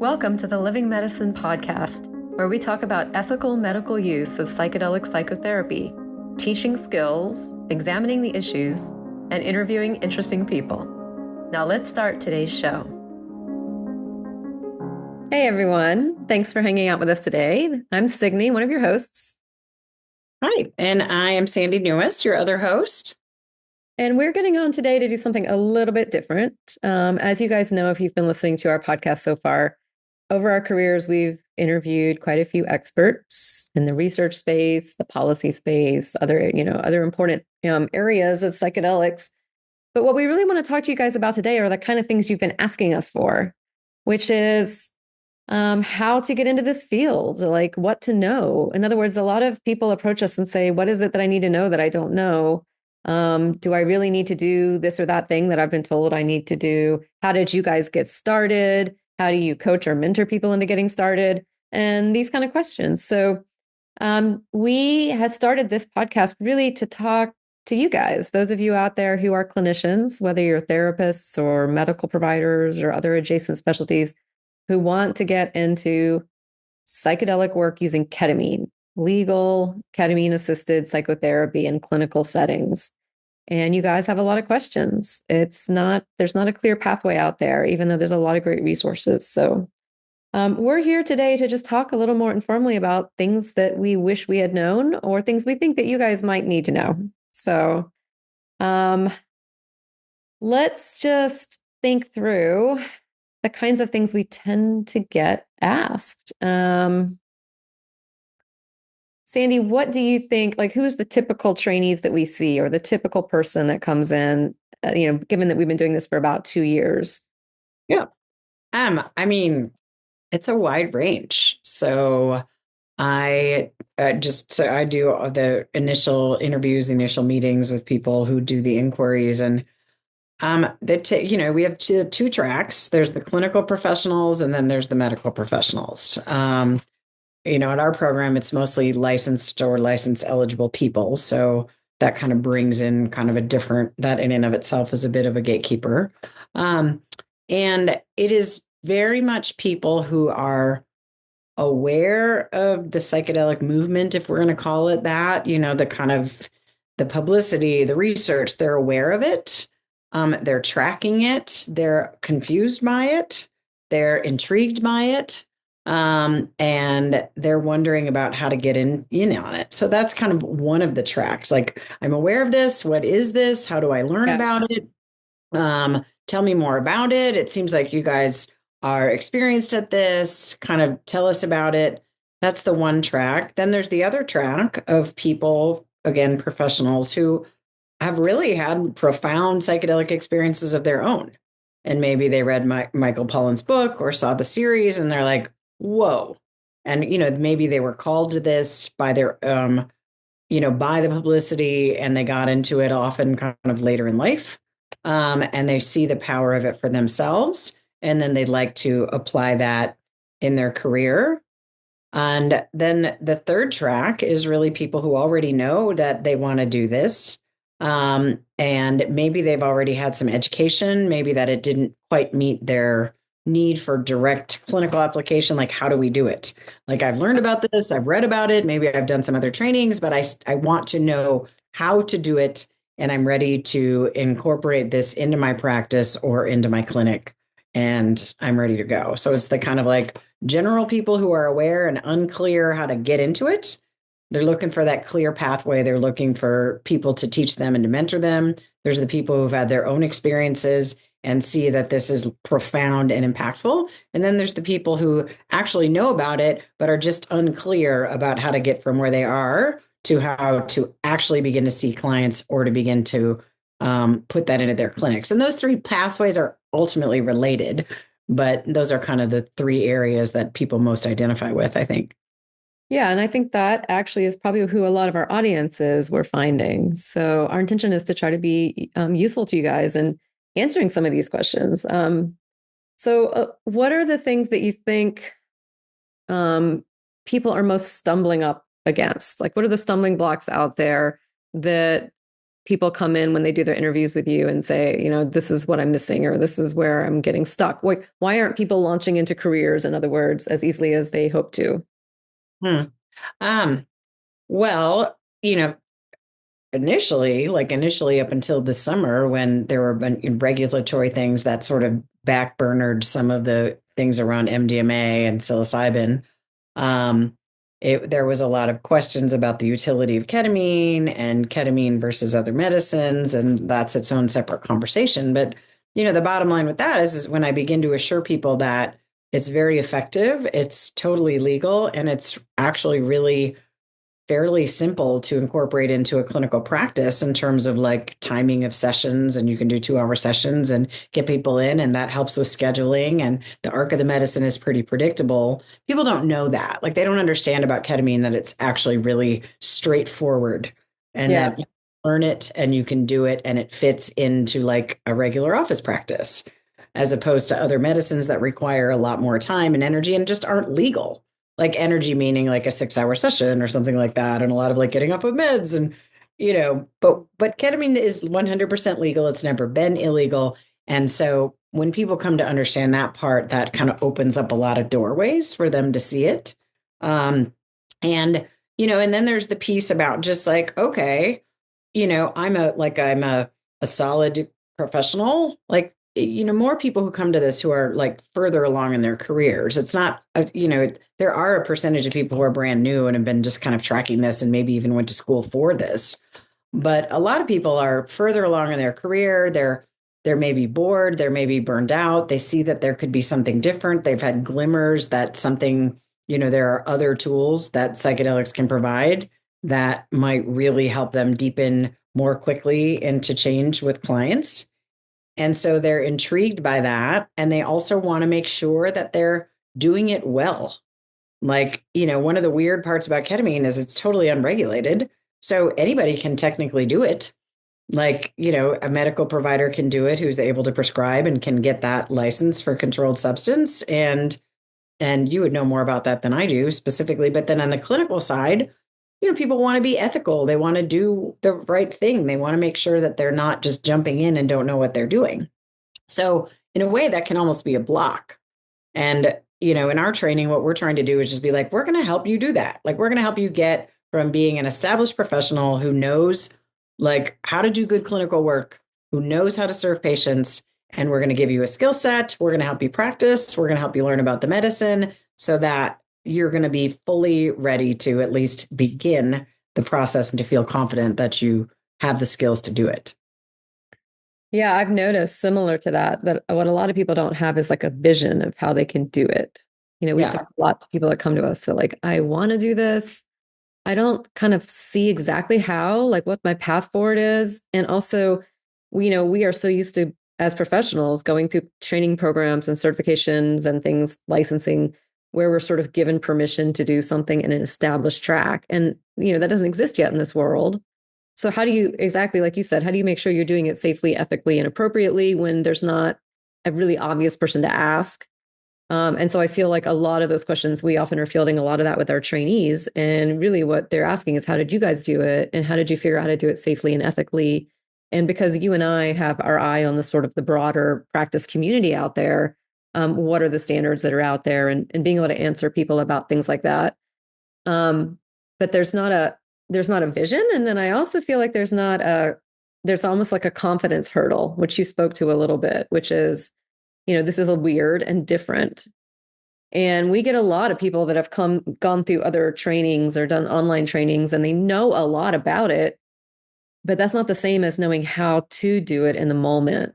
Welcome to the Living Medicine Podcast, where we talk about ethical medical use of psychedelic psychotherapy, teaching skills, examining the issues, and interviewing interesting people. Now let's start today's show. Hey everyone, thanks for hanging out with us today. I'm Signi, one of your hosts. Hi, and I am Sandy Newest, your other host. And we're getting on today to do something a little bit different. As you guys know, if you've been listening to our podcast so far, over our careers, we've interviewed quite a few experts in the research space, the policy space, other important areas of psychedelics. But what we really want to talk to you guys about today are the kind of things you've been asking us for, which is how to get into this field, like what to know. In other words, a lot of people approach us and say, what is it that I need to know that I don't know? Do I really need to do this or that thing that I've been told I need to do? How did you guys get started? How do you coach or mentor people into getting started? And these kind of questions. So we had started this podcast really to talk to you guys, those of you out there who are clinicians, whether you're therapists or medical providers or other adjacent specialties, who want to get into psychedelic work using ketamine, legal ketamine-assisted psychotherapy in clinical settings. And you guys have a lot of questions. There's not a clear pathway out there, even though there's a lot of great resources. So we're here today to just talk a little more informally about things that we wish we had known or things we think that you guys might need to know. So let's just think through the kinds of things we tend to get asked. Sandy, what do you think, like who's the typical trainees that we see or the typical person that comes in, given that we've been doing this for about 2 years? Yeah. I mean, it's a wide range. So I do the initial interviews, the initial meetings with people who do the inquiries, and we have two tracks. There's the clinical professionals, and then there's the medical professionals. At our program, it's mostly licensed or license eligible people. So that kind of brings in kind of that in and of itself is a bit of a gatekeeper. And it is very much people who are aware of the psychedelic movement, if we're going to call it that, the kind of the publicity, the research, they're aware of it. They're tracking it. They're confused by it. They're intrigued by it. And they're wondering about how to get in on it. So that's kind of one of the tracks. Like, I'm aware of this. What is this? How do I learn about it? Tell me more about it. It seems like you guys are experienced at this. Kind of tell us about it. That's the one track. Then there's the other track of people, again, professionals who have really had profound psychedelic experiences of their own. And maybe they read Michael Pollan's book or saw the series and they're like, whoa. And, maybe they were called to this by their, by the publicity, and they got into it often kind of later in life. And they see the power of it for themselves. And then they'd like to apply that in their career. And then the third track is really people who already know that they want to do this. And maybe they've already had some education, maybe that it didn't quite meet their need for direct clinical application. Like, how do we do it? Like, I've learned about this, I've read about it, maybe I've done some other trainings, but I want to know how to do it. And I'm ready to incorporate this into my practice or into my clinic. And I'm ready to go. So it's the kind of like general people who are aware and unclear how to get into it. They're looking for that clear pathway. They're looking for people to teach them and to mentor them. There's the people who've had their own experiences and see that this is profound and impactful. And then there's the people who actually know about it, but are just unclear about how to get from where they are to how to actually begin to see clients or to begin to put that into their clinics. And those three pathways are ultimately related, but those are kind of the three areas that people most identify with, I think. Yeah, and I think that actually is probably who a lot of our audience is, we're finding. So our intention is to try to be useful to you guys and answering some of these questions. So what are the things that you think people are most stumbling up against? Like, what are the stumbling blocks out there that people come in when they do their interviews with you and say, this is what I'm missing, or this is where I'm getting stuck? Why aren't people launching into careers, in other words, as easily as they hope to? Hmm. Well, initially up until the summer, when there were regulatory things that sort of backburnered some of the things around MDMA and psilocybin, um, there was a lot of questions about the utility of ketamine and ketamine versus other medicines, and that's its own separate conversation. But the bottom line with that is when I begin to assure people that it's very effective, it's totally legal, and it's actually really fairly simple to incorporate into a clinical practice in terms of like timing of sessions, and you can do 2-hour sessions and get people in, and that helps with scheduling, and the arc of the medicine is pretty predictable. People don't know that. Like, they don't understand about ketamine that it's actually really straightforward, and Yeah. that you learn it and you can do it and it fits into like a regular office practice, as opposed to other medicines that require a lot more time and energy and just aren't legal. Like energy meaning like a 6-hour session or something like that, and a lot of like getting off of meds, and but ketamine is 100% legal. It's never been illegal. And so when people come to understand that part, that kind of opens up a lot of doorways for them to see it. um and then there's the piece about just like, okay, I'm a solid professional. Like, more people who come to this who are like further along in their careers. It's not, there are a percentage of people who are brand new and have been just kind of tracking this and maybe even went to school for this. But a lot of people are further along in their career. They're maybe bored, they're maybe burned out. They see that there could be something different. They've had glimmers that something, there are other tools that psychedelics can provide that might really help them deepen more quickly into change with clients. And so they're intrigued by that. And they also want to make sure that they're doing it well. Like, one of the weird parts about ketamine is it's totally unregulated. So anybody can technically do it. Like, a medical provider can do it who's able to prescribe and can get that license for controlled substance. And you would know more about that than I do specifically. But then on the clinical side, people want to be ethical. They want to do the right thing. They want to make sure that they're not just jumping in and don't know what they're doing. So in a way, that can almost be a block. And, in our training, what we're trying to do is just be like, we're going to help you do that. Like, we're going to help you get from being an established professional who knows like how to do good clinical work, who knows how to serve patients. And we're going to give you a skill set. We're going to help you practice. We're going to help you learn about the medicine so that you're going to be fully ready to at least begin the process and to feel confident that you have the skills to do it. Yeah, I've noticed similar to that what a lot of people don't have is like a vision of how they can do it. We Yeah. talk a lot to people that come to us to like, I want to do this. I don't kind of see exactly how, like what my path forward is. And also, we are so used to, as professionals, going through training programs and certifications and things, licensing, where we're sort of given permission to do something in an established track. And, that doesn't exist yet in this world. So how do you, exactly like you said, how do you make sure you're doing it safely, ethically, and appropriately when there's not a really obvious person to ask? And so I feel like a lot of those questions, we often are fielding a lot of that with our trainees. And really what they're asking is, how did you guys do it? And how did you figure out how to do it safely and ethically? And because you and I have our eye on the sort of the broader practice community out there, what are the standards that are out there, and being able to answer people about things like that. But there's not a vision. And then I also feel like there's almost like a confidence hurdle, which you spoke to a little bit, which is, this is a weird and different. And we get a lot of people that have gone through other trainings or done online trainings, and they know a lot about it, but that's not the same as knowing how to do it in the moment.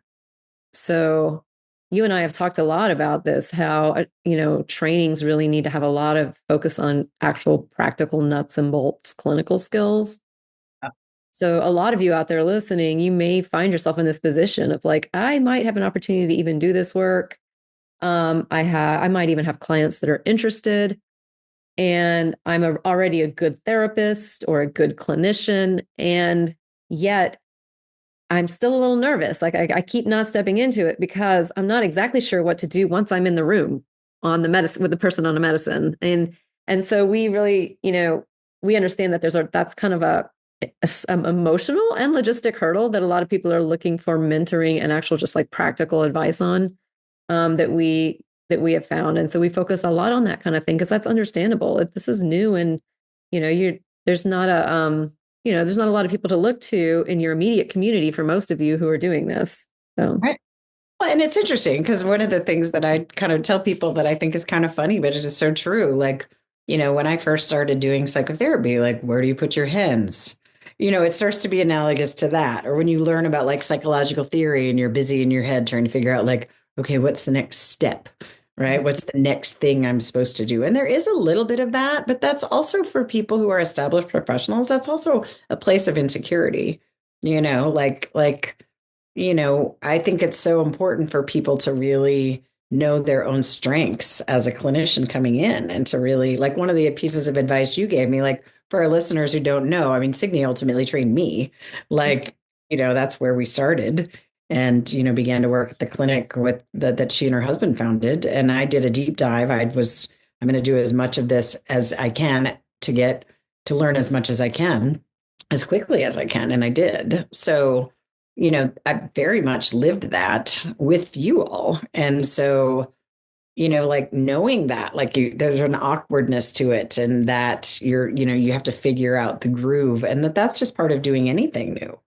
So you and I have talked a lot about this, how, trainings really need to have a lot of focus on actual practical nuts and bolts clinical skills. So a lot of you out there listening, you may find yourself in this position of like, I might have an opportunity to even do this work. I might even have clients that are interested, and already a good therapist or a good clinician. And yet I'm still a little nervous. Like I keep not stepping into it because I'm not exactly sure what to do once I'm in the room on the medicine with the person on the medicine. And so we really, we understand that that's kind of emotional and logistic hurdle that a lot of people are looking for mentoring and actual just like practical advice on, that we have found. And so we focus a lot on that kind of thing because that's understandable. This is new, and there's not there's not a lot of people to look to in your immediate community for most of you who are doing this. So Right. Well, and it's interesting because one of the things that I kind of tell people that I think is kind of funny, but it is so true. Like, when I first started doing psychotherapy, like, where do you put your hens? It starts to be analogous to that. Or when you learn about like psychological theory and you're busy in your head trying to figure out, like, okay, what's the next step? Right? What's the next thing I'm supposed to do? And there is a little bit of that, but that's also for people who are established professionals. That's also a place of insecurity, I think it's so important for people to really know their own strengths as a clinician coming in, and to really, like, one of the pieces of advice you gave me, like, for our listeners who don't know, I mean, Signi ultimately trained me, like, that's where we started, and, began to work at the clinic that she and her husband founded. And I did a deep dive. I'm going to do as much of this as I can to learn as much as I can, as quickly as I can. And I did. So, I very much lived that with you all. And so, like, knowing that, like, there's an awkwardness to it, and that you have to figure out the groove, and that's just part of doing anything new.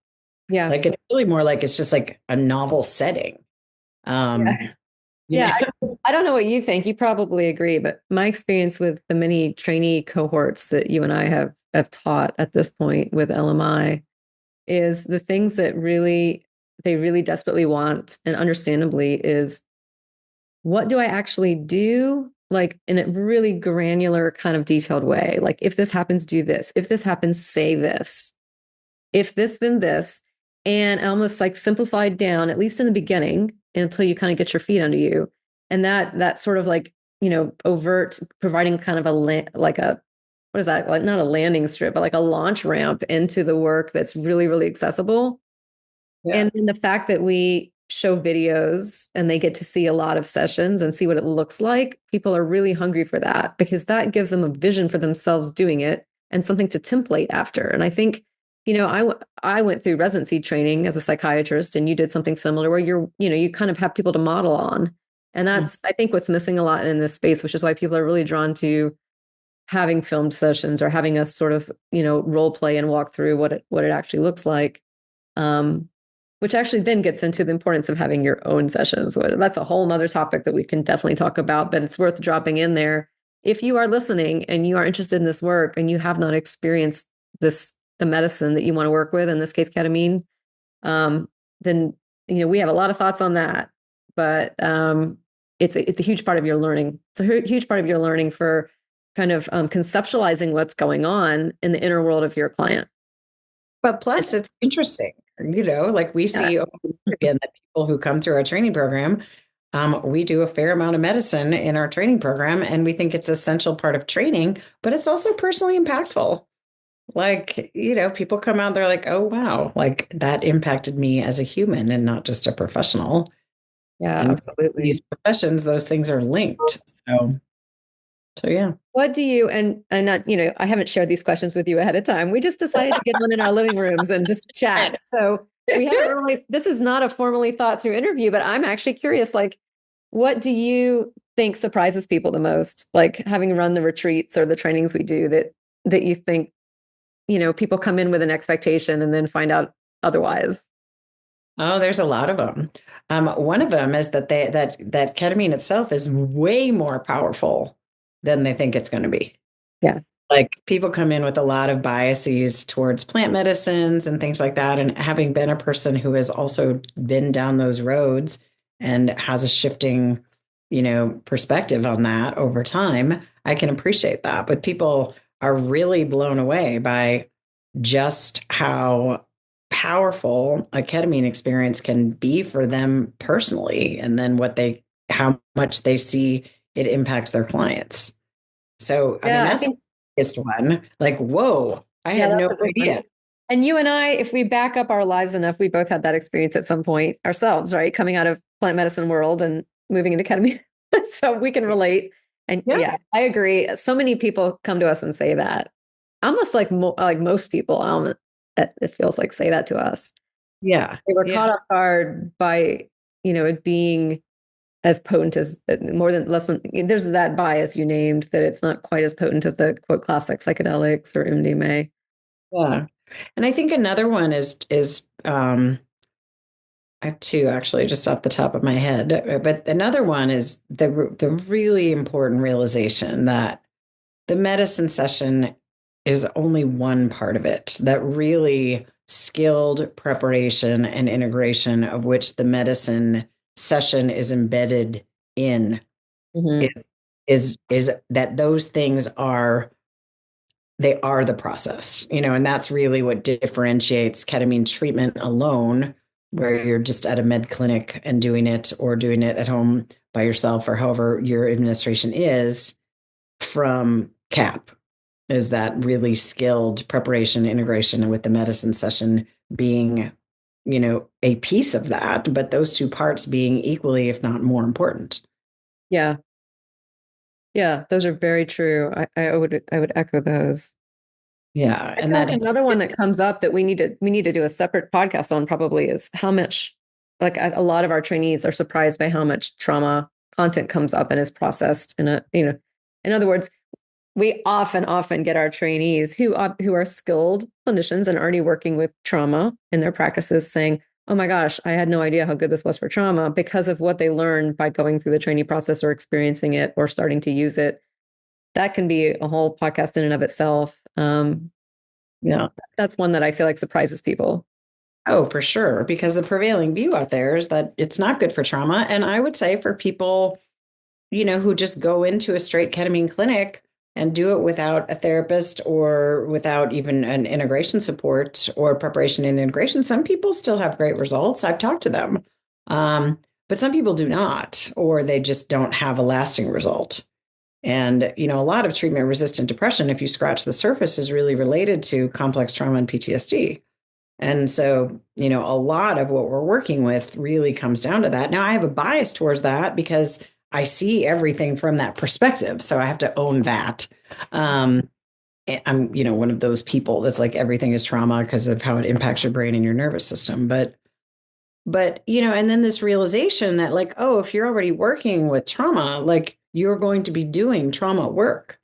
yeah. Like, it's really more like it's just like a novel setting. Yeah. Yeah. Know? I don't know what you think. You probably agree, but my experience with the many trainee cohorts that you and I have taught at this point with LMI is the things that they really desperately want, and understandably, is what do I actually do? Like, in a really granular kind of detailed way. Like, if this happens, do this. If this happens, say this. If this, then this. And almost like simplified down, at least in the beginning, until you kind of get your feet under you. And that sort of like, overt, providing kind of like a, what is that? Like, not a landing strip, but like a launch ramp into the work that's really, really accessible. Yeah. And then the fact that we show videos and they get to see a lot of sessions and see what it looks like, people are really hungry for that, because that gives them a vision for themselves doing it and something to template after. And I think, I went through residency training as a psychiatrist, and you did something similar where you kind of have people to model on. And that's, I think, what's missing a lot in this space, which is why people are really drawn to having filmed sessions or having us sort of, role play and walk through what it actually looks like. Which actually then gets into the importance of having your own sessions. That's a whole nother topic that we can definitely talk about, but it's worth dropping in there. If you are listening and you are interested in this work and you have not experienced the medicine that you want to work with, in this case, ketamine, then, we have a lot of thoughts on that, but it's a huge part of your learning. It's a huge part of your learning for kind of conceptualizing what's going on in the inner world of your client. But plus, it's interesting, like we see over and over again that people who come through our training program, we do a fair amount of medicine in our training program, and we think it's an essential part of training, but it's also personally impactful. Like, people come out, they're like, oh, wow, like that impacted me as a human and not just a professional. Yeah, And absolutely. these professions, those things are linked. So yeah. What do you, and not, I haven't shared these questions with you ahead of time. We just decided to get one in our living rooms and just chat. So we haven't really, this is not a formally thought through interview, but I'm actually curious, like, what do you think surprises people the most? Like, having run the retreats or the trainings we do, that you think, people come in with an expectation and then find out otherwise. Oh, there's a lot of them. One of them is that that ketamine itself is way more powerful than they think it's going to be. Yeah. Like, people come in with a lot of biases towards plant medicines and things like that. And having been a person who has also been down those roads and has a shifting, perspective on that over time, I can appreciate that. But people are really blown away by just how powerful a ketamine experience can be for them personally, and then how much they see it impacts their clients. So, I mean, that's the biggest one. Like, whoa, I had no idea. And you and I, if we back up our lives enough, we both had that experience at some point ourselves, right? Coming out of plant medicine world and moving into ketamine. So we can relate. And yeah, I agree. So many people come to us and say that. Almost like most people, it feels like say that to us. Yeah. They were Yeah. caught off guard by, it being as potent as more than less than there's that bias you named that it's not quite as potent as the quote classic psychedelics or MDMA. Yeah. And I think another one is I have two actually just off the top of my head, but another one is the really important realization that the medicine session is only one part of it, that really skilled preparation and integration of which the medicine session is embedded in Mm-hmm. is that those things are they are the process, and that's really what differentiates ketamine treatment alone, where you're just at a med clinic and doing it or doing it at home by yourself or however your administration is, from CAP, is that really skilled preparation integration with the medicine session being, a piece of that, but those two parts being equally, if not more important. Yeah. Yeah, those are very true. I would echo those. Yeah. I And feel like that, another one that comes up that we need to do a separate podcast on probably is how much, like a lot of our trainees are surprised by how much trauma content comes up and is processed in other words, we often get our trainees who are skilled clinicians and already working with trauma in their practices saying, "Oh my gosh, I had no idea how good this was for trauma because of what they learned by going through the trainee process or experiencing it or starting to use it." That can be a whole podcast in and of itself. yeah. That's one that I feel like surprises people. Oh, for sure. Because the prevailing view out there is that it's not good for trauma. And I would say for people, who just go into a straight ketamine clinic and do it without a therapist or without even an integration support or preparation and integration, some people still have great results. I've talked to them. But some people do not, or they just don't have a lasting result. And, a lot of treatment resistant depression, if you scratch the surface, is really related to complex trauma and PTSD. And so, a lot of what we're working with really comes down to that. Now, I have a bias towards that because I see everything from that perspective. So I have to own that. I'm, one of those people that's like everything is trauma because of how it impacts your brain and your nervous system. But, and then this realization that like, oh, if you're already working with trauma, like you're going to be doing trauma work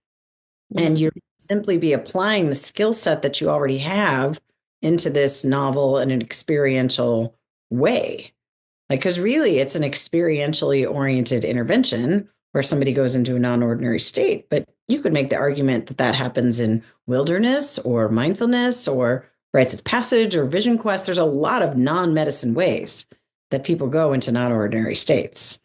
and Mhm. you're simply be applying the skill set that you already have into this novel and an experiential way. Like, because really it's an experientially oriented intervention where somebody goes into a non-ordinary state. But you could make the argument that that happens in wilderness or mindfulness or rites of passage or vision quest. There's a lot of non-medicine ways that people go into non-ordinary states.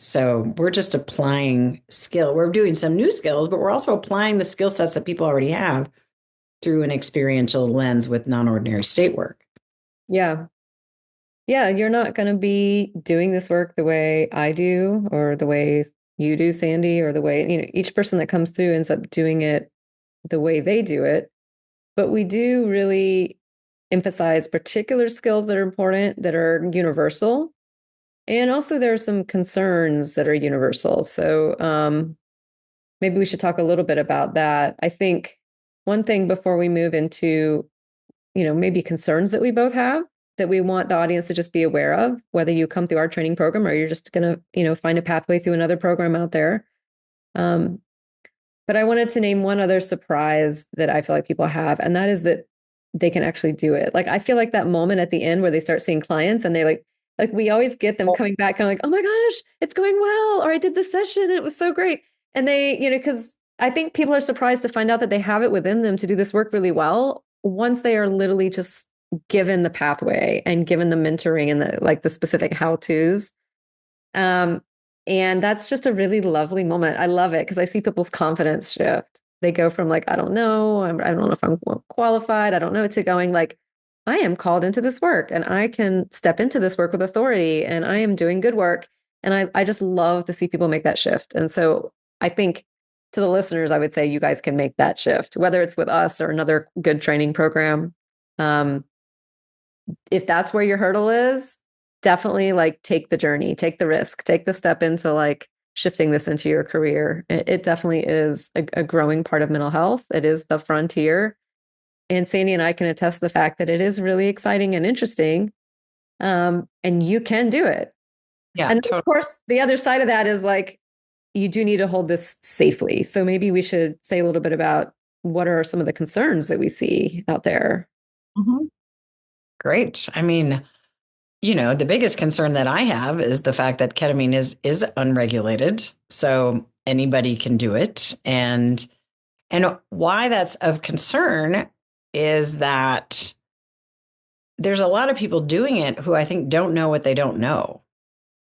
So we're just applying skill. We're doing some new skills, but we're also applying the skill sets that people already have through an experiential lens with non-ordinary state work. Yeah. Yeah, you're not going to be doing this work the way I do or the way you do, Sandy, or the way, each person that comes through ends up doing it the way they do it. But we do really emphasize particular skills that are important, that are universal. And also there are some concerns that are universal. So maybe we should talk a little bit about that. I think one thing before we move into, maybe concerns that we both have that we want the audience to just be aware of, whether you come through our training program or you're just going to, find a pathway through another program out there. Um, but I wanted to name one other surprise that I feel like people have, and that is that they can actually do it. Like I feel like that moment at the end where they start seeing clients and they like we always get them coming back kind of like, oh my gosh, it's going well, or I did this session and it was so great. And they, because I think people are surprised to find out that they have it within them to do this work really well once they are literally just given the pathway and given the mentoring and the specific how-tos. Um, and that's just a really lovely moment. I love it because I see people's confidence shift. They go from like, I don't know, I don't know if I'm qualified, I don't know, to going like, I am called into this work and I can step into this work with authority and I am doing good work. And I just love to see people make that shift. And so I think to the listeners, I would say you guys can make that shift, whether it's with us or another good training program. Um, if that's where your hurdle is, definitely like take the journey, take the risk, take the step into like shifting this into your career. It definitely is a growing part of mental health. It is the frontier. And Sandy and I can attest the fact that it is really exciting and interesting. And you can do it. Yeah, And of totally. course, the other side of that is like, you do need to hold this safely. So maybe we should say a little bit about what are some of the concerns that we see out there. Mhm. Great. I mean, the biggest concern that I have is the fact that ketamine is unregulated, so anybody can do it. And why that's of concern is that there's a lot of people doing it who I think don't know what they don't know.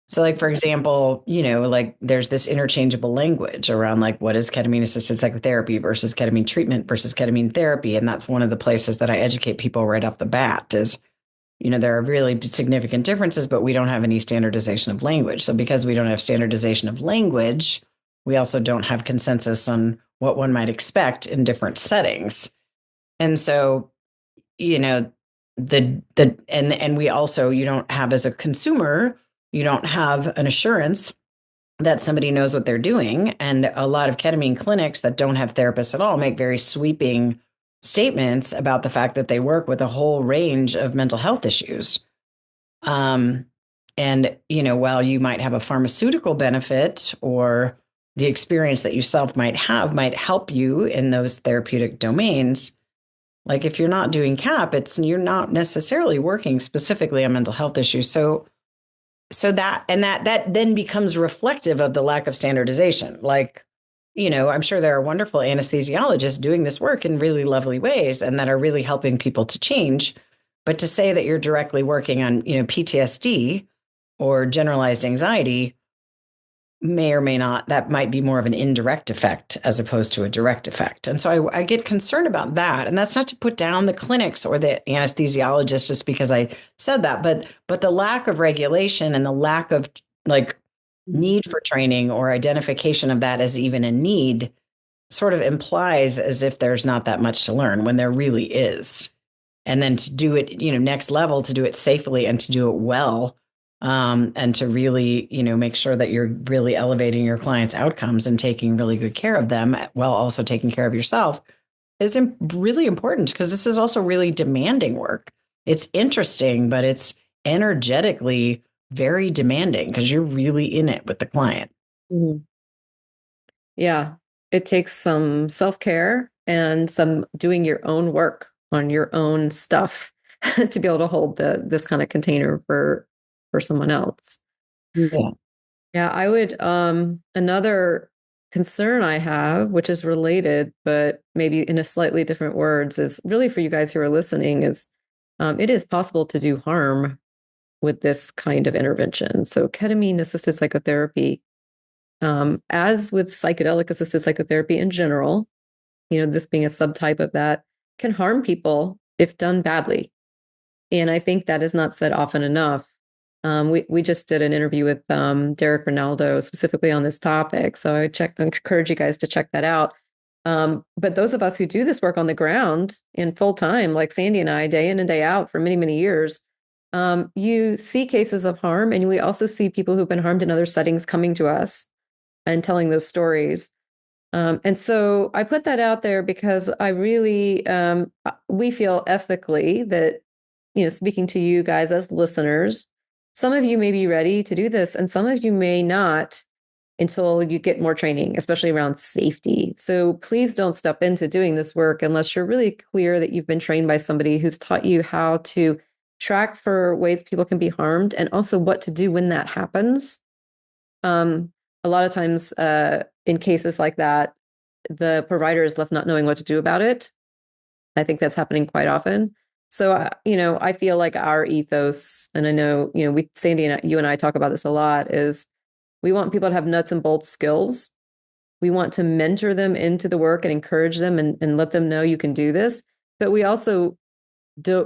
So, like, for example, like there's this interchangeable language around like what is ketamine assisted psychotherapy versus ketamine treatment versus ketamine therapy. And that's one of the places that I educate people right off the bat is, there are really significant differences, but we don't have any standardization of language. So, because we don't have standardization of language, we also don't have consensus on what one might expect in different settings. And so, you know, and we also, you don't have as a consumer, you don't have an assurance that somebody knows what they're doing. And a lot of ketamine clinics that don't have therapists at all make very sweeping statements about the fact that they work with a whole range of mental health issues. Um, and, while you might have a pharmaceutical benefit or the experience that you self might have might help you in those therapeutic domains, like if you're not doing CAP, you're not necessarily working specifically on mental health issues. So that then becomes reflective of the lack of standardization. Like, I'm sure there are wonderful anesthesiologists doing this work in really lovely ways and that are really helping people to change. But to say that you're directly working on, PTSD or generalized anxiety may or may not, that might be more of an indirect effect as opposed to a direct effect. And so I get concerned about that. And that's not to put down the clinics or the anesthesiologists just because I said that, but the lack of regulation and the lack of like need for training or identification of that as even a need sort of implies as if there's not that much to learn when there really is. And then to do it, next level, to do it safely and to do it well, and to really, make sure that you're really elevating your clients' outcomes and taking really good care of them while also taking care of yourself is really important because this is also really demanding work. It's interesting, but it's energetically very demanding because you're really in it with the client. Mhm. Yeah, it takes some self-care and some doing your own work on your own stuff to be able to hold this kind of container for someone else. Yeah. Yeah, I would another concern I have, which is related, but maybe in a slightly different words, is really for you guys who are listening, is it is possible to do harm with this kind of intervention. So ketamine-assisted psychotherapy, as with psychedelic-assisted psychotherapy in general, this being a subtype of that, can harm people if done badly. And I think that is not said often enough. We just did an interview with Derek Ronaldo specifically on this topic. So I encourage you guys to check that out. But those of us who do this work on the ground in full time, like Sandy and I, day in and day out for many, many years, you see cases of harm. And we also see people who've been harmed in other settings coming to us and telling those stories. And so I put that out there because I really, we feel ethically that, speaking to you guys as listeners, some of you may be ready to do this, and some of you may not until you get more training, especially around safety. So please don't step into doing this work unless you're really clear that you've been trained by somebody who's taught you how to track for ways people can be harmed and also what to do when that happens. A lot of times, in cases like that, the provider is left not knowing what to do about it. I think that's happening quite often. So, I feel like our ethos, and I know, Sandy and you and I talk about this a lot, is we want people to have nuts and bolts skills. We want to mentor them into the work and encourage them and let them know you can do this. But we also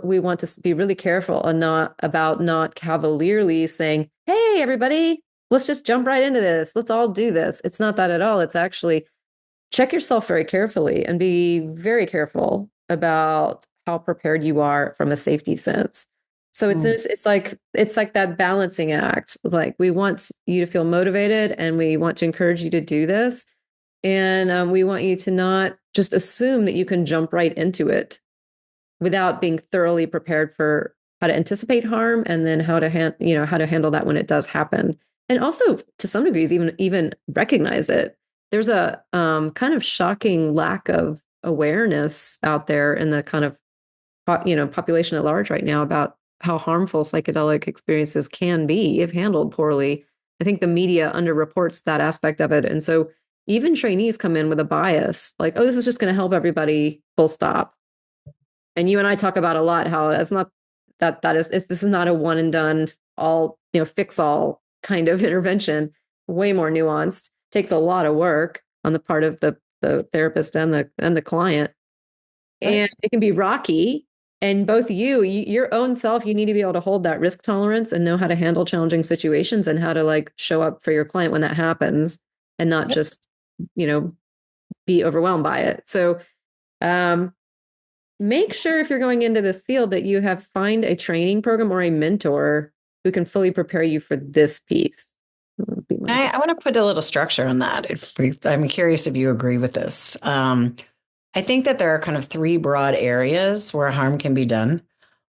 we want to be really careful and not cavalierly saying, "Hey, everybody, let's just jump right into this. Let's all do this." It's not that at all. It's actually check yourself very carefully and be very careful about how prepared you are from a safety sense. So it's like that balancing act. Like we want you to feel motivated and we want to encourage you to do this. And we want you to not just assume that you can jump right into it. without being thoroughly prepared for how to anticipate harm and then how to how to handle that when it does happen. And also to some degrees, even recognize it. There's a kind of shocking lack of awareness out there in the kind of population at large right now about how harmful psychedelic experiences can be if handled poorly. I think the media underreports that aspect of it. And so even trainees come in with a bias, like, oh, this is just going to help everybody, full stop. And you and I talk about a lot how that's not this is not a one and done, all, fix all kind of intervention, way more nuanced, takes a lot of work on the part of the therapist and the client. And it can be rocky. And both your own self, you need to be able to hold that risk tolerance and know how to handle challenging situations and how to like show up for your client when that happens and not just, be overwhelmed by it. So make sure if you're going into this field that you find a training program or a mentor who can fully prepare you for this piece. I want to put a little structure on that. I'm curious if you agree with this. I think that there are kind of three broad areas where harm can be done.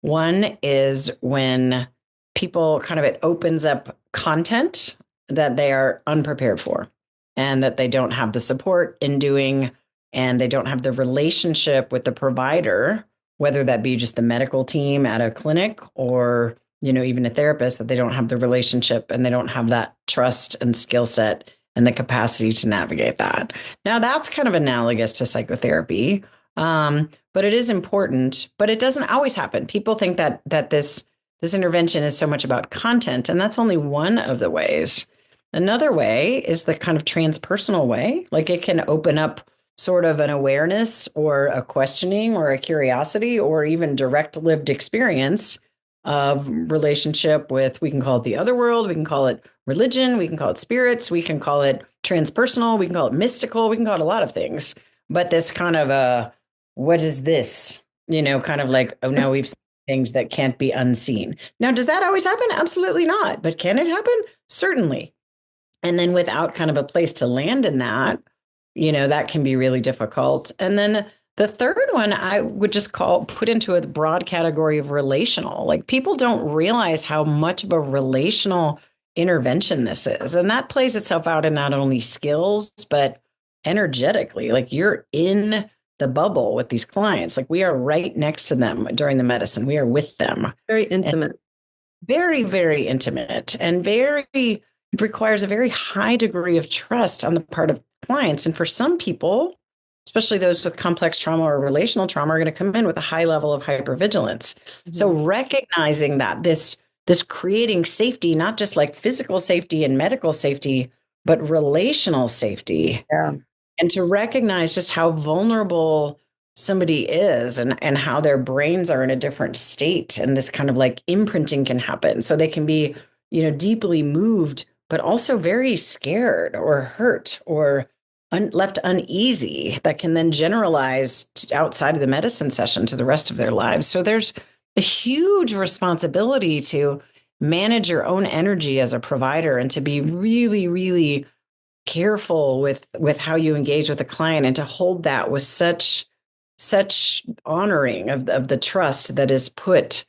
One is when people it opens up content that they are unprepared for and that they don't have the support in doing, and they don't have the relationship with the provider, whether that be just the medical team at a clinic or, even a therapist, that they don't have the relationship and they don't have that trust and skill set and the capacity to navigate that. Now, that's kind of analogous to psychotherapy, but it is important, but it doesn't always happen. People think that this intervention is so much about content, and that's only one of the ways. Another way is the kind of transpersonal way, like it can open up sort of an awareness or a questioning or a curiosity or even direct lived experience of relationship with, we can call it the other world, we can call it religion, we can call it spirits, we can call it transpersonal, we can call it mystical, we can call it a lot of things. But this kind of what is this? Kind of like, oh, now we've seen things that can't be unseen. Now, does that always happen? Absolutely not. But can it happen? Certainly. And then without kind of a place to land in that, that can be really difficult. And then the third one I would just put into a broad category of relational. Like, people don't realize how much of a relational intervention this is. And that plays itself out in not only skills, but energetically. Like, you're in the bubble with these clients. Like, we are right next to them during the medicine. We are with them. Very intimate. Very, very intimate, and it requires a very high degree of trust on the part of clients. And for some people, especially those with complex trauma or relational trauma, are going to come in with a high level of hypervigilance. Mm-hmm. So recognizing that this creating safety, not just like physical safety and medical safety, but relational safety. Yeah. And to recognize just how vulnerable somebody is and how their brains are in a different state. And this kind of like imprinting can happen. So they can be, deeply moved, but also very scared or hurt or left uneasy, that can then generalize outside of the medicine session to the rest of their lives. So there's a huge responsibility to manage your own energy as a provider and to be really, really careful with how you engage with a client, and to hold that with such honoring of the trust that is put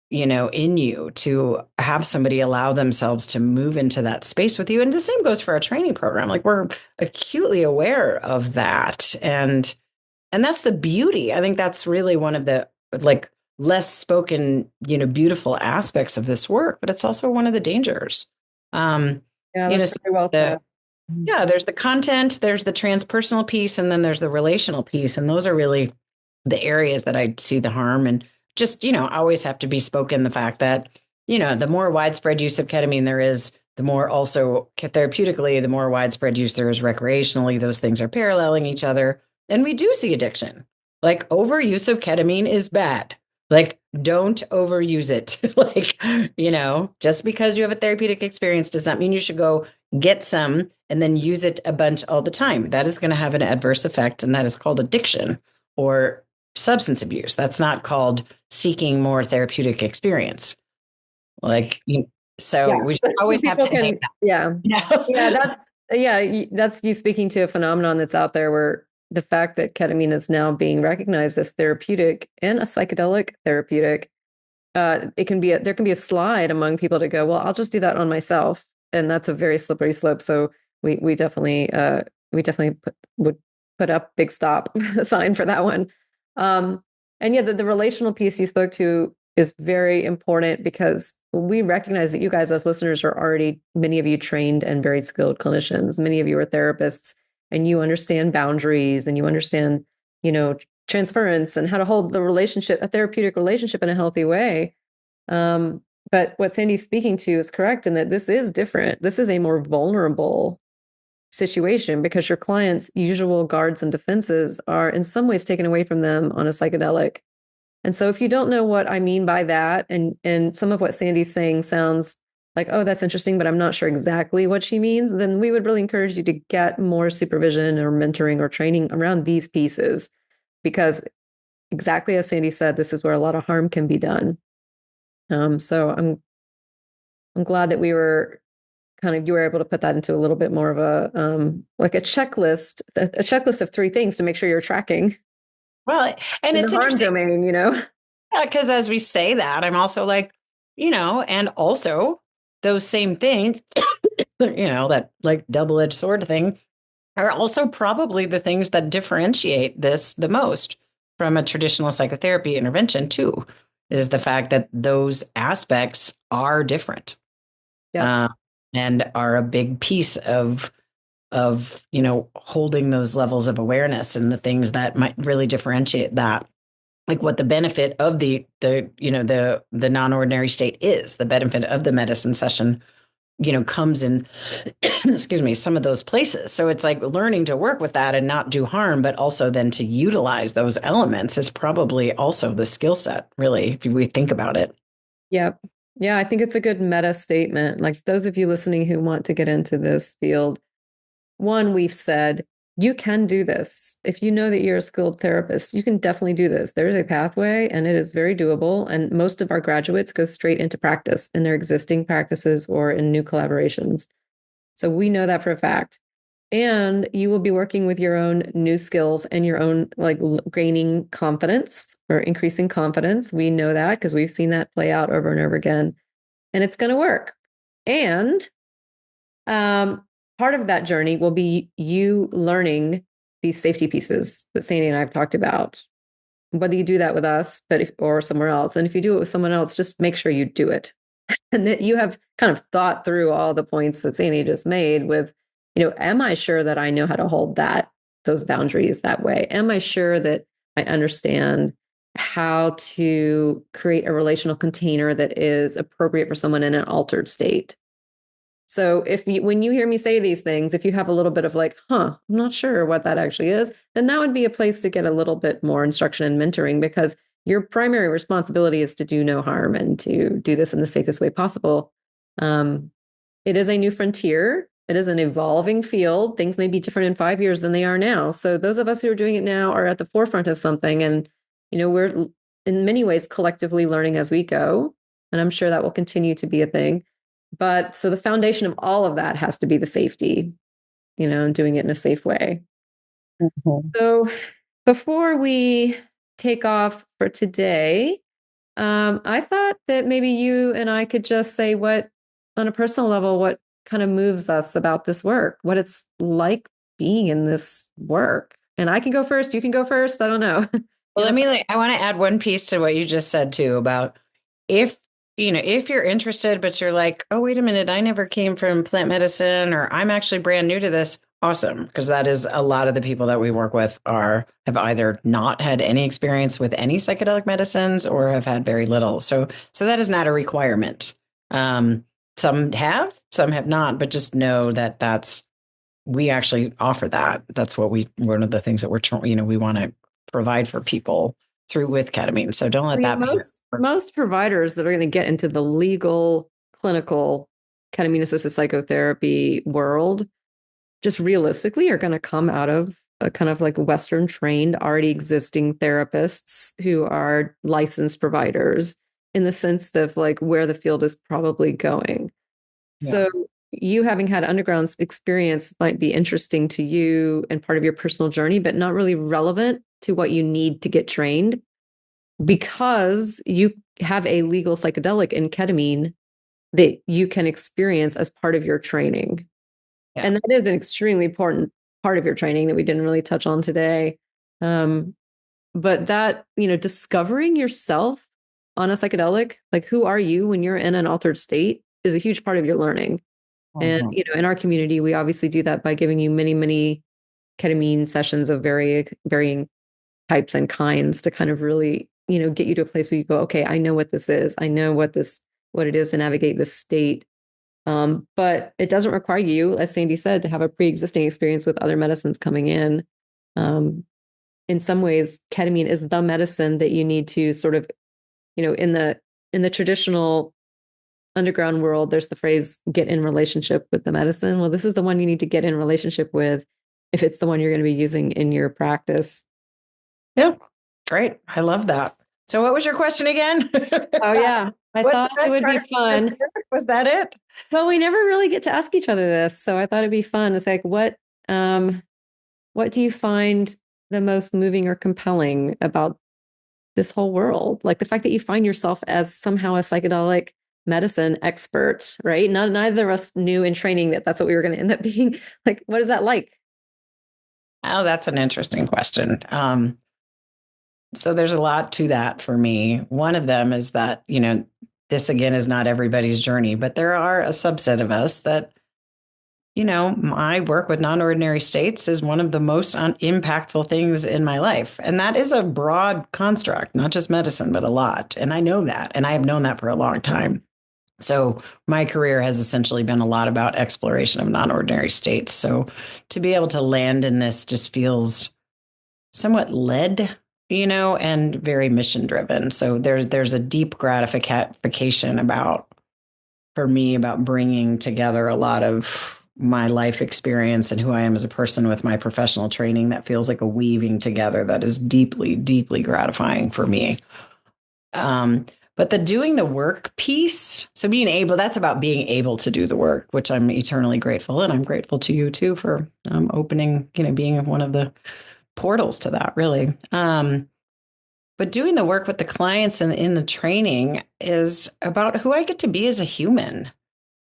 in you, to have somebody allow themselves to move into that space with you. And the same goes for our training program. Like, we're acutely aware of that. And that's the beauty. I think that's really one of the like less spoken, beautiful aspects of this work, but it's also one of the dangers. That's very well said. Yeah, there's the content, there's the transpersonal piece, and then there's the relational piece. And those are really the areas that I see the harm. And just, always have to be spoken the fact that, the more widespread use of ketamine there is, the more also therapeutically, the more widespread use there is recreationally. Those things are paralleling each other. And we do see addiction. Like, overuse of ketamine is bad. Like, don't overuse it. Like, just because you have a therapeutic experience does not mean you should go get some and then use it a bunch all the time. That is going to have an adverse effect. And that is called addiction or substance abuse. That's not called seeking more therapeutic experience. Like, we should always have to think that. Yeah. That's you speaking to a phenomenon that's out there where the fact that ketamine is now being recognized as therapeutic and a psychedelic therapeutic, there can be a slide among people to go, well, I'll just do that on myself, and that's a very slippery slope. So we definitely would put up big stop sign for that one. And yeah, the relational piece you spoke to is very important because we recognize that you guys as listeners are already, many of you trained and very skilled clinicians. Many of you are therapists, and you understand boundaries, and you understand, transference and how to hold the relationship, a therapeutic relationship, in a healthy way. But what Sandy's speaking to is correct in that this is different. This is a more vulnerable situation because your client's usual guards and defenses are in some ways taken away from them on a psychedelic. And so if you don't know what I mean by that, and some of what Sandy's saying sounds like, oh, that's interesting, but I'm not sure exactly what she means, then we would really encourage you to get more supervision or mentoring or training around these pieces, because exactly as Sandy said, this is where a lot of harm can be done. So I'm glad that you were able to put that into a little bit more of a like a checklist of 3 things to make sure you're tracking. Well, and in it's the harm interesting. domain, Yeah, because as we say that, I'm also like, and also those same things, that like double-edged sword thing are also probably the things that differentiate this the most from a traditional psychotherapy intervention too, is the fact that those aspects are different. Yeah. And are a big piece of holding those levels of awareness and the things that might really differentiate that, like what the benefit of the non-ordinary state is, the benefit of the medicine session comes in excuse me, some of those places. So it's like learning to work with that and not do harm, but also then to utilize those elements is probably also the skill set, really, if we think about it. Yeah. Yeah, I think it's a good meta statement. Like those of you listening who want to get into this field, one, we've said, you can do this. If you know that you're a skilled therapist, you can definitely do this. There is a pathway and it is very doable. And most of our graduates go straight into practice in their existing practices or in new collaborations. So we know that for a fact. And you will be working with your own new skills and your own gaining confidence or increasing confidence. We know that because we've seen that play out over and over again. And it's going to work. And part of that journey will be you learning these safety pieces that Sandy and I have talked about, whether you do that with us, or somewhere else. And if you do it with someone else, just make sure you do it. And that you have kind of thought through all the points that Sandy just made with, am I sure that I know how to hold those boundaries that way? Am I sure that I understand how to create a relational container that is appropriate for someone in an altered state? So when you hear me say these things, if you have a little bit of like, I'm not sure what that actually is, then that would be a place to get a little bit more instruction and mentoring, because your primary responsibility is to do no harm and to do this in the safest way possible. It is a new frontier. It is an evolving field. Things may be different in 5 years than they are now. So those of us who are doing it now are at the forefront of something. And, we're in many ways collectively learning as we go. And I'm sure that will continue to be a thing. But so the foundation of all of that has to be the safety, and doing it in a safe way. Mm-hmm. So before we take off for today, I thought that maybe you and I could just say on a personal level, what kind of moves us about this work, what it's like being in this work. And I can go first. You can go first. I don't know. Well, I want to add one piece to what you just said too about if you're interested, but you're like, oh, wait a minute, I never came from plant medicine, or I'm actually brand new to this. Awesome. Because that is a lot of the people that we work with have either not had any experience with any psychedelic medicines or have had very little. So that is not a requirement. Some have not, but just know that we actually offer that. That's one of the things that we want to provide for people through with ketamine. So don't let that be. Most providers that are going to get into the legal, clinical ketamine-assisted psychotherapy world, just realistically are going to come out of a kind of like Western trained, already existing therapists who are licensed providers in the sense of like where the field is probably going. Yeah. So, you having had underground experience might be interesting to you and part of your personal journey, but not really relevant to what you need to get trained because you have a legal psychedelic in ketamine that you can experience as part of your training. Yeah. And that is an extremely important part of your training that we didn't really touch on today. But that, discovering yourself on a psychedelic, like who are you when you're in an altered state, is a huge part of your learning. And, Mhm. in our community, we obviously do that by giving you many, many ketamine sessions of varying types and kinds to kind of really, get you to a place where you go, okay, I know what this is. I know what it is to navigate this state. But it doesn't require you, as Sandy said, to have a pre-existing experience with other medicines coming in. In some ways, ketamine is the medicine that you need to sort of, in the traditional underground world, there's the phrase get in relationship with the medicine. Well, this is the one you need to get in relationship with if it's the one you're going to be using in your practice. Yeah, great. I love that. So what was your question again? Oh, yeah. I What's the thought it best would part be of this fun. year? Was that it? Well, we never really get to ask each other this, so I thought it'd be fun. It's like, what do you find the most moving or compelling about this whole world? Like the fact that you find yourself as somehow a psychedelic medicine expert, right? Neither of us knew in training that that's what we were going to end up being. Like, what is that like? Oh, that's an interesting question. So there's a lot to that for me. One of them is that, this again is not everybody's journey, but there are a subset of us that, my work with non-ordinary states is one of the most impactful things in my life. And that is a broad construct, not just medicine, but a lot. And I know that. And I have known that for a long time. So my career has essentially been a lot about exploration of non-ordinary states. So to be able to land in this just feels somewhat led, and very mission driven. So there's a deep gratification for me about bringing together a lot of my life experience and who I am as a person with my professional training that feels like a weaving together that is deeply, deeply gratifying for me. But the doing the work piece, so that's about being able to do the work, which I'm eternally grateful. And I'm grateful to you too for opening, being one of the portals to that, really. But doing the work with the clients and in the training is about who I get to be as a human.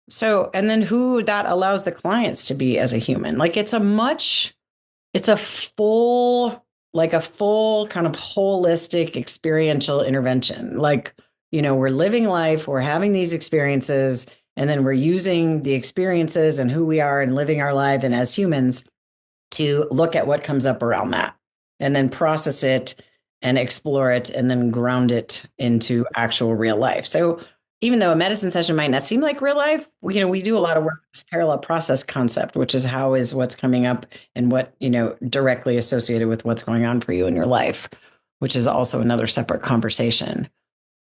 So, and then who that allows the clients to be as a human. Like it's a full, like a full kind of holistic experiential intervention. Like, we're living life, we're having these experiences, and then we're using the experiences and who we are and living our life and as humans to look at what comes up around that and then process it and explore it and then ground it into actual real life. So even though a medicine session might not seem like real life, we do a lot of work with this parallel process concept, which is how is what's coming up and what, directly associated with what's going on for you in your life, which is also another separate conversation.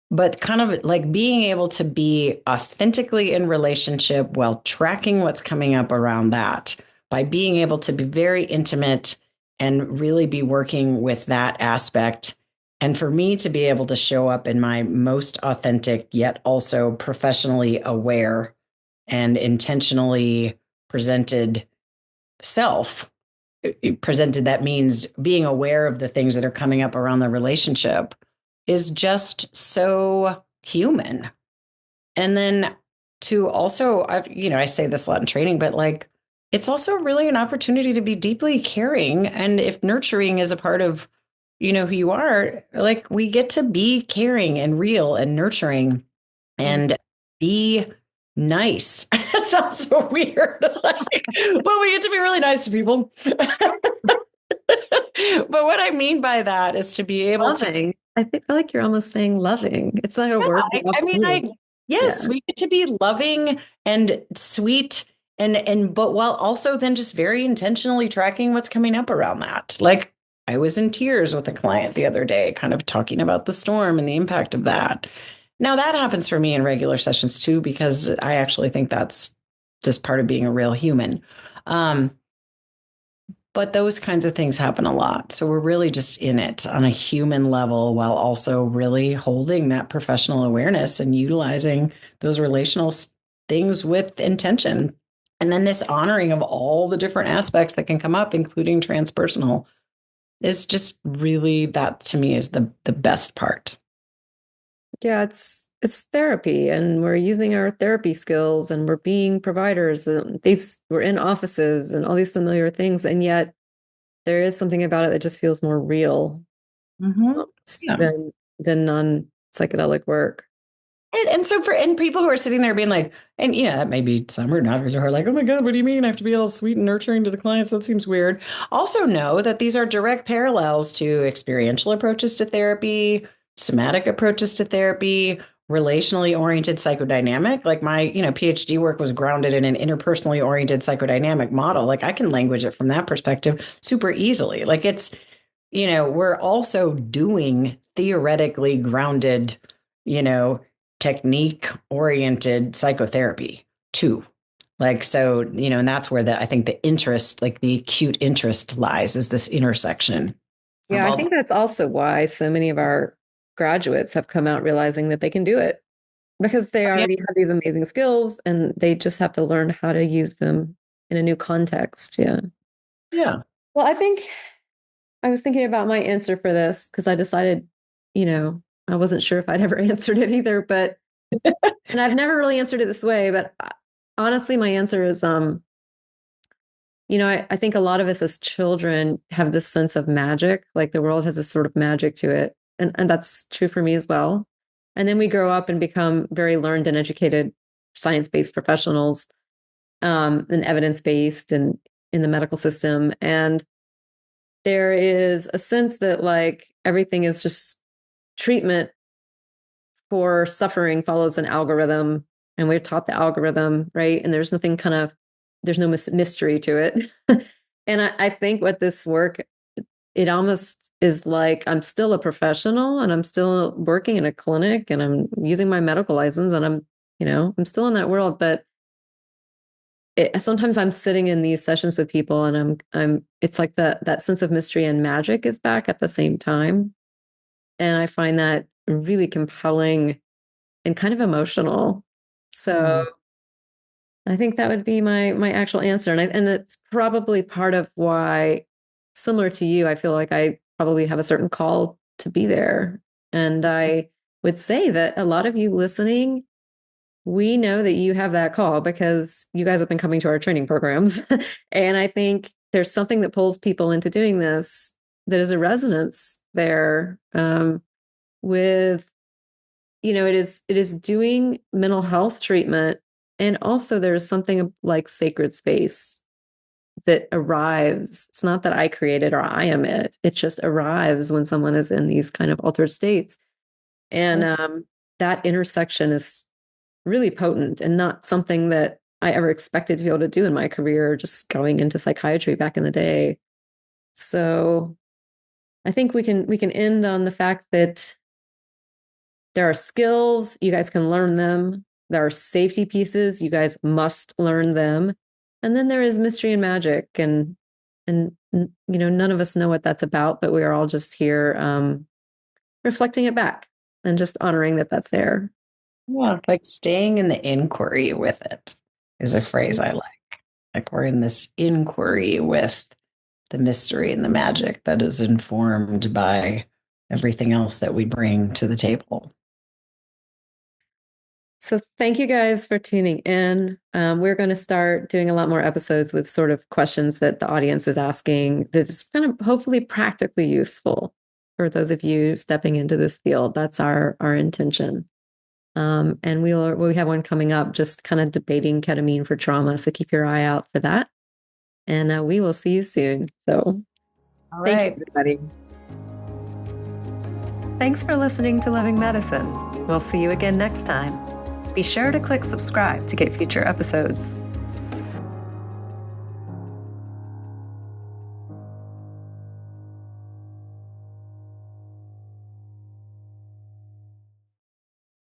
But kind of like being able to be authentically in relationship while tracking what's coming up around that by being able to be very intimate and really be working with that aspect. And for me to be able to show up in my most authentic, yet also professionally aware and intentionally presented self, presented, that means being aware of the things that are coming up around the relationship, is just so human. And then to also, I say this a lot in training, but like, it's also really an opportunity to be deeply caring. And if nurturing is a part of, who you are, like we get to be caring and real and nurturing and be nice. That sounds so weird. Like, but we get to be really nice to people. But what I mean by that is to be able Loving. I feel like you're almost saying loving. It's not a word. Yes, Yeah. we get to be loving and sweet but while also then just very intentionally tracking what's coming up around that. Like I was in tears with a client the other day, kind of talking about the storm and the impact of that. Now that happens for me in regular sessions too, because I actually think that's just part of being a real human. But those kinds of things happen a lot. So we're really just in it on a human level while also really holding that professional awareness and utilizing those relational things with intention And then this honoring of all the different aspects that can come up, including transpersonal, is just really, that to me is the best part. Yeah, it's therapy, and we're using our therapy skills, and we're being providers, and we're in offices and all these familiar things, and yet there is something about it that just feels more real Mm-hmm. Yeah. than non-psychedelic work. And so and people who are sitting there being like, and that may be some or not, who are like, oh my God, what do you mean I have to be all sweet and nurturing to the clients? That seems weird. Also know that these are direct parallels to experiential approaches to therapy, somatic approaches to therapy, relationally oriented psychodynamic. Like my, PhD work was grounded in an interpersonally oriented psychodynamic model. Like I can language it from that perspective super easily. Like it's, we're also doing theoretically grounded, technique oriented psychotherapy too. Like, so, and that's where I think the interest, like the acute interest lies, is this intersection. Yeah, I think that's also why so many of our graduates have come out realizing that they can do it, because they already have these amazing skills and they just have to learn how to use them in a new context. Yeah. Yeah. Well, I think I was thinking about my answer for this because I decided, I wasn't sure if I'd ever answered it either, but, and I've never really answered it this way, but honestly, my answer is, I think a lot of us as children have this sense of magic, like the world has a sort of magic to it. And that's true for me as well. And then we grow up and become very learned and educated science-based professionals, and evidence-based and in the medical system. And there is a sense that like everything is just treatment for suffering follows an algorithm, and we're taught the algorithm, right? And there's no mystery to it. And I think with this work, it almost is like I'm still a professional and I'm still working in a clinic and I'm using my medical license and I'm still in that world. But sometimes I'm sitting in these sessions with people and it's like that sense of mystery and magic is back at the same time. And I find that really compelling and kind of emotional. So I think that would be my actual answer. And it's probably part of why, similar to you, I feel like I probably have a certain call to be there. And I would say that a lot of you listening, we know that you have that call because you guys have been coming to our training programs. And I think there's something that pulls people into doing this that is a resonance there, with, it is doing mental health treatment. And also there's something like sacred space that arrives. It's not that I created or I am it. It just arrives when someone is in these kind of altered states. And that intersection is really potent and not something that I ever expected to be able to do in my career, just going into psychiatry back in the day. So I think we can end on the fact that there are skills, you guys can learn them. There are safety pieces, you guys must learn them. And then there is mystery and magic, and none of us know what that's about, but we are all just here reflecting it back and just honoring that that's there. Yeah, like staying in the inquiry with it is a phrase I like. Like we're in this inquiry with the mystery and the magic that is informed by everything else that we bring to the table. So thank you guys for tuning in. We're going to start doing a lot more episodes with sort of questions that the audience is asking that's kind of hopefully practically useful for those of you stepping into this field. That's our intention. And we have one coming up, just kind of debating ketamine for trauma. So keep your eye out for that. And we will see you soon. So thank you, everybody. Thanks for listening to Living Medicine. We'll see you again next time. Be sure to click subscribe to get future episodes.